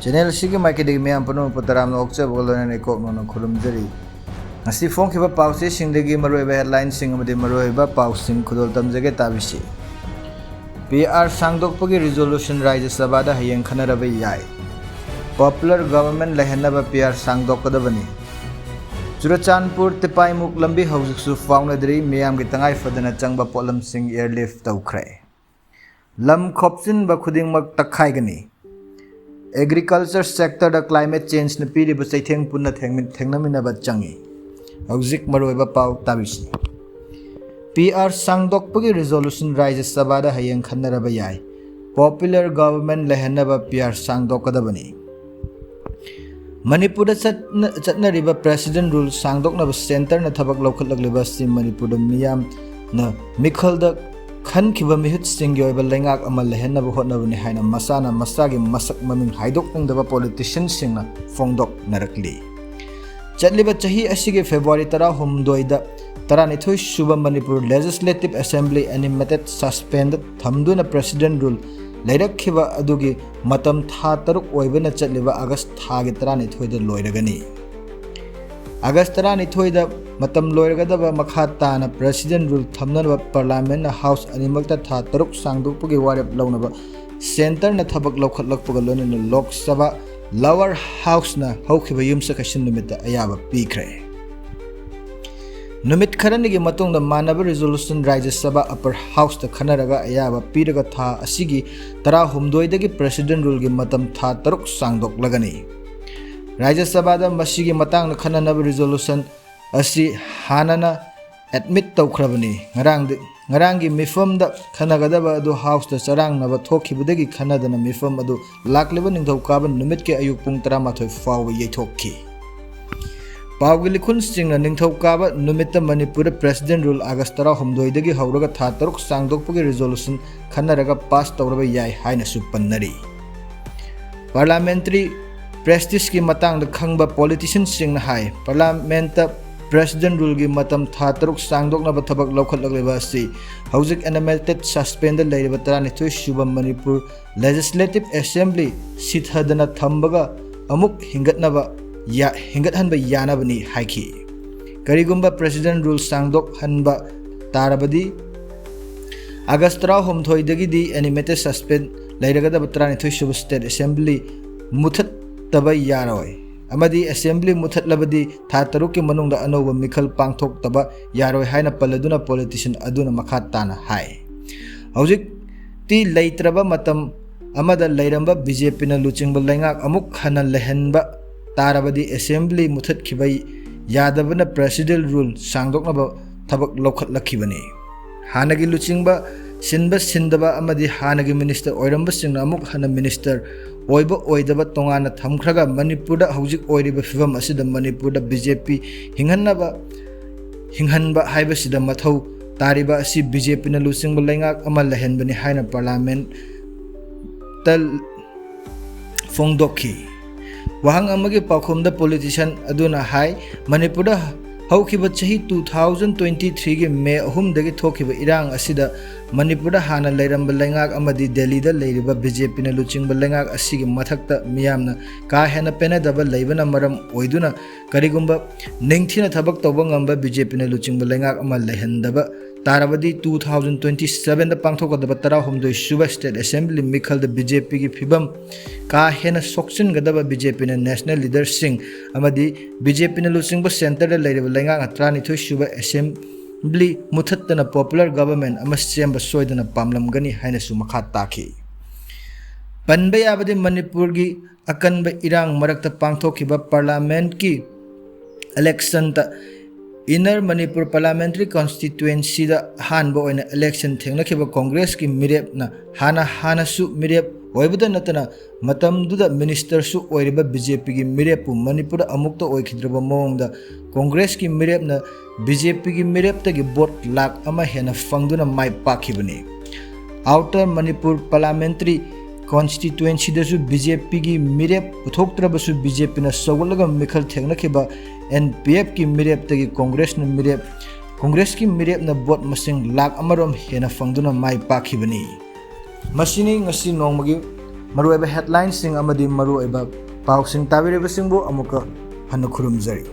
Channel Sigi Makidi Miam Pano Putaram Oksa Bolon and Ekokno Kulumjari. Nasi Fong Kiba Pausi Singdagi Marueva headlines sing of the Marueva Pausing Kudol Tamzage Tabishi. PR Sangdokpagi resolution rises Sabada Hayan Kanarabe Yai. Popular government Lehenaba PR Sangdokadabani. Churachanpur Tipai Muklambi Housu Foundry Miam Gitangai for the Nachangba Polam Sing airlift Taukre. Lam Kopsin Bakuding Mak Takaigani. Agriculture sector the climate change na piri ba say theng punna thengnamina ba changi hauzik maroiba pau tabisi PR sangdokpagi resolution rises sabada hayang khanaraba yai popular government lehanna ba PR sangdokadabani Manipur chatna riba president rule sangdokna ba center na thabak lokhatlagliba si Manipur miyam na mikhal da Khan Kiba Mihut Singh Yoba Lengak Amal Lehenna Hotnavani Haina Masana Masagi Masak Maming Haidok and the politician Singna Fongdok Narakli. Chatliba Chahi Ashigi February Tara Hum Doida Taranithu Shuba Manipur Legislative Assembly animated suspended Thamduna President Rule Later Kiba Adugi Matam Thataruk Oibana Chatliba August Target Taranithu the Loiragani. August Taranithu Matam Loiragadaba Makhatana President Rule Thamnaba Parliament House Animalta Taruk Sangdupugi Warab Launaba Center na Tabak Local Lokpugalon in Lok Saba Lower House na Hokiba Yumsakashin Numita Ayaba Pikre Numit Karanigi Matung the Manaba resolution rises Saba Upper House the Kanaraga Ayaba Piraga Tha Asigi Tara Humdoidagi President Rule Matam Taruk Sangdok Lagani Raja Sabada Masigi Matang Kananaba resolution Asi Hanana admit Taukrabani, Narangi Mifum the Kanagadaba do house the Sarang Nava Toki Budegi Canada Mifum Adu Lakliban in Taukaban Numitke Ayupung Tramato Fawi Yetoki. Pawilikun Sing and Nintokaba Numita Manipur President Rule Agastara Humdoidegi Hauraga Tataruk Sangdokpugi resolution Kanaraga passed over Yai Haina Supanari. Parliamentary Prestige Matang the Kangba politicians sing high Parliamenta President Rule gi matam Thataruk Sangdok na Batabak local Laglavasi, Houzik animated suspended Lady Batarani to Shuba Manipur Legislative Assembly, Sit Hadana Tambaga, Amuk Hingatnava, Hingat Hanba Yanabani Haiki. Karigumba President Rule Sangdok Hanba Tarabadi Agastra Hom Toidagi animated suspend Lairagada Batarani to Shuba State Assembly Mutat Taba Yaroi. Amadi Assembly Muthat Labadi Tataruki Manunga Anova Mikal Pangtok Taba Yaroi Haina Paladuna politician Aduna Makatana Hai. Hauzik Ti Laitraba Matam Amada Lairamba BJP na Luching Balangak Amuk Hana Lehenba Tarabadi Assembly Muthat Kibai Yadavana President Rule Sangdok Naba Tabak Lokat Lakibani. Hanagi Luchingba Sinba Sindaba Amadi Hanagi Minister Oiramba Sing Amuk Hana Minister Oiba Oidaba Tongana Tamkraga Manipura Houzik Oiriba Fivam Asida Manipura BJP Hinganaba Hinghanba Haibasida Matau Tariba Si BJP na Lusing Balangak Amal Lehenbani Haina Parliament Tal Fongdoki Wahang Amagi Pakum the politician Aduna Hai Manipura Haukiba Chahi 2023 ge May Hum Dagi Tokiba Irang Asida Manipura Hana Lairam Balangak Amadi Delhi the Lairiba BJP na Luching Balangak Asigi Matakta Miamna Ka Hana Penadaba Laivana Maram Oiduna Karigumba Ningtina Tabak Tobangamba BJP na Luching Balangak Amal Lehendaba Tarabadi 2027 the Pangtoka the Batara Hum the Shuba State Assembly Mikal the BJP ki Fibam Ka Hena Soksin Gadaba BJP na National Leader Singh Amadi BJP na Lusingba Center the Lairiba Langang Atrani to Shuba Assembly Muthatana popular government Amasyamba Soidana Pamlam Gani Haina Sumakataki Panbay Abadi Manipurgi Akanba Irang Marakta Pangtokiba Parliament ki election ta Inner Manipur Parliamentary Constituency da Hanbo in election Tengnakiba Congress ki Mirep na Hana su Mirep Oibada Natana Matam Duda Minister su Oiriba BJP ki Mirepu Manipura Amukta Oikidraba Mong da Congress ki Mirep na BJP ki Mirep tagi bot lak ama hena fangduna mai pakibani Outer Manipur Parliamentary Constituency da su BJP ki Mirep Uthoktrabasu BJP na Sawalaga Mikhal Tengnakiba NPF ki Mirep tagi Congress ki Mirep na bot masing lak amarom hena fangduna mai pakibani Masini ngasi nongmagi maruoiba headlines sing amadi maruoiba pausing tabiribasingbu amuka hanu khurumjari.